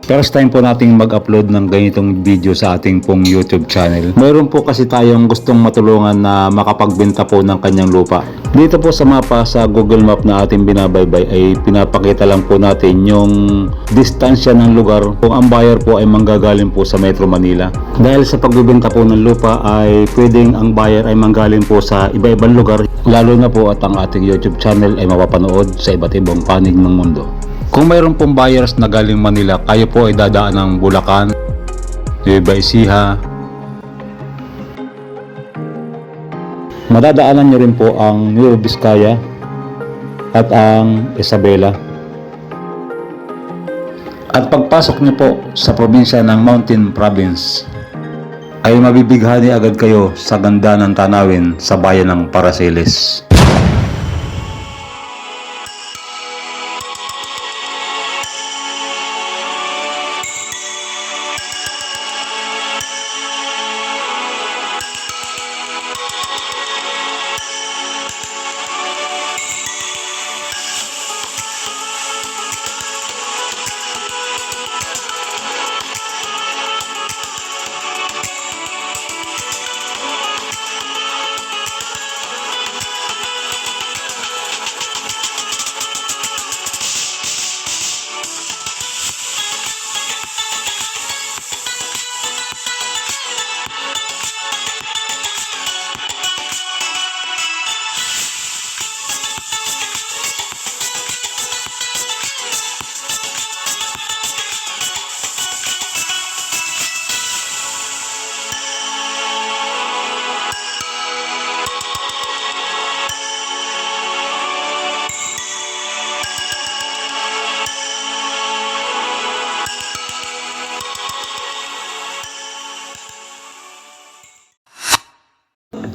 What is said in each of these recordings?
First time po nating mag-upload ng ganitong video sa ating pong YouTube channel. Mayroon po kasi tayong gustong matulungan na makapagbenta po ng kanyang lupa. Dito po sa mapa sa Google Map na ating binabaybay ay pinapakita lang po natin yung distansya ng lugar kung ang buyer po ay manggagaling po sa Metro Manila. Dahil sa pagbibenta po ng lupa ay pwedeng ang buyer ay manggaling po sa iba-ibang lugar, lalo na po at ang ating YouTube channel ay mapapanood sa iba't ibang panig ng mundo. Kung mayroon pong buyers na galing Manila, kayo po ay dadaan ng Bulacan, Nueva Ecija. Madadaanan nyo rin po ang Nueva Vizcaya at ang Isabela. At pagpasok nyo po sa probinsya ng Mountain Province, ay mabibighani agad kayo sa ganda ng tanawin sa bayan ng Paraceles.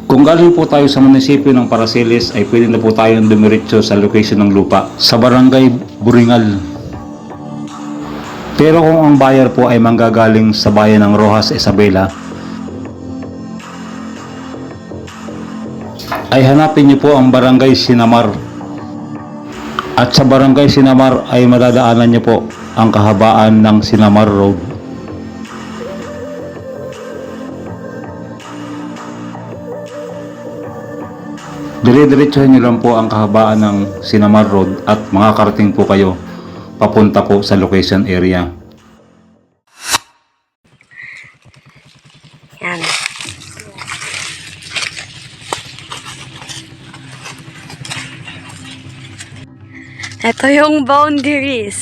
Kung galing po tayo sa munisipyo ng Paraceles ay pwede na po tayong dumiretso sa location ng lupa sa Barangay Buringal. Pero kung ang buyer po ay manggagaling sa bayan ng Roxas, Isabela, ay hanapin niyo po ang Barangay Sinamar. At sa Barangay Sinamar ay madadaanan niyo po ang kahabaan ng Sinamar Road. Dire-diretsuhin nyo lang po ang kahabaan ng Sinamar Road at makakarating po kayo papunta po sa location area. Yan. Ito yung boundaries.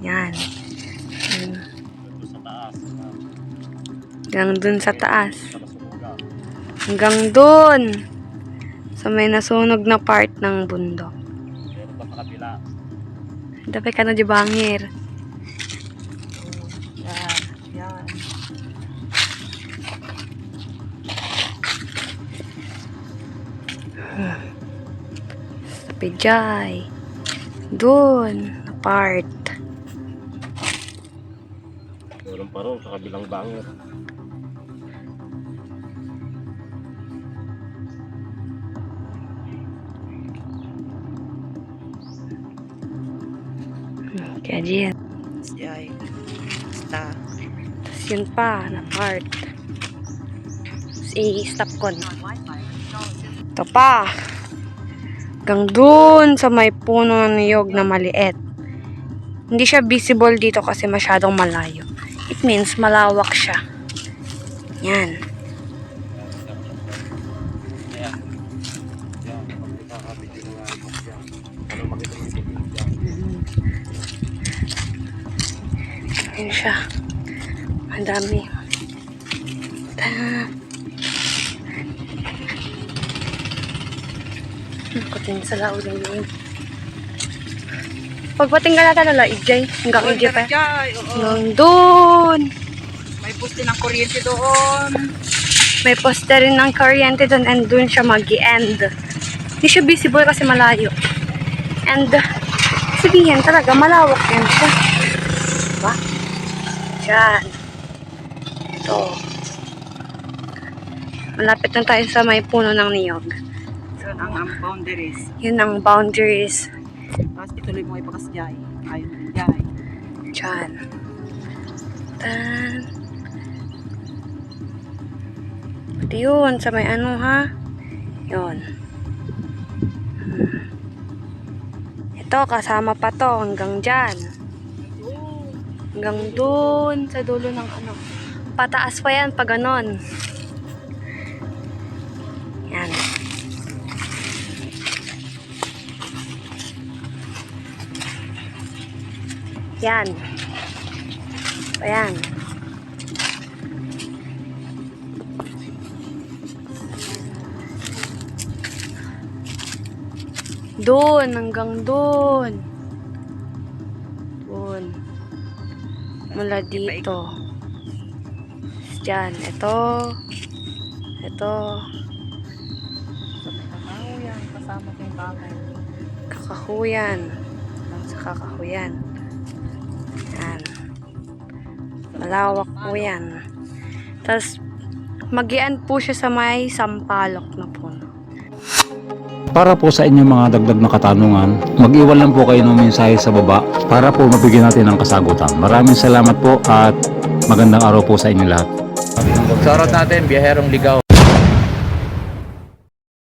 Yan. Hanggang dun sa taas. Hanggang dun. Sa may nasunog na part ng bundok. Dapat ka na di bangir. Yan. Yan. Sa Pijay. Doon. Na part. Meron pa rin sa kabilang bangir. Kaya diyan. Yay. Basta. Tapos yun pa, na part. I-stop ko na. Ito pa. Hanggang dun sa may puno ng niyog na maliit. Hindi siya visible dito kasi masyadong malayo. It means malawak siya. Yan. Yan siya. Ang dami. Kutin sa laod ng yun. Pagpating ka natin nala, Ijay. Hanggang Ijay pa. Hanggang doon. May poste ng kuryente doon. May poste rin ng kuryente doon and doon siya mag-i-end. Hindi siya visible kasi malayo. And sabihin talaga, malawak yan siya. Diba? Diyan. Ito. Malapit na tayo sa may puno ng niyog. So, ang boundaries. Yun ang boundaries. Tapos ituloy mo ipakas jay. Ayun, jay. Diyan. Tan. Pati yun, sa may ano ha. Yun. Ito, kasama pa to hanggang dyan. Hanggang dun sa dulo ng ano. Pataas pa yan pag ganon. Yan. Yan. Ayan. Doon, hanggang doon. Doon. Mula dito. Diyan. Ito. Ito. Kakahuyan, kasama ko yung bakay. Kakahuyan. Sa kakahuyan. Yan. Malawak po yan. Tapos, magian po siya sa may sampalok na puno. Para po sa inyong mga dagdag na katanungan, mag-iwan lang po kayo ng mensahe sa baba para po mabigyan natin ng kasagutan. Maraming salamat po at magandang araw po sa inyo lahat. Sorot natin, biyaherong ligaw.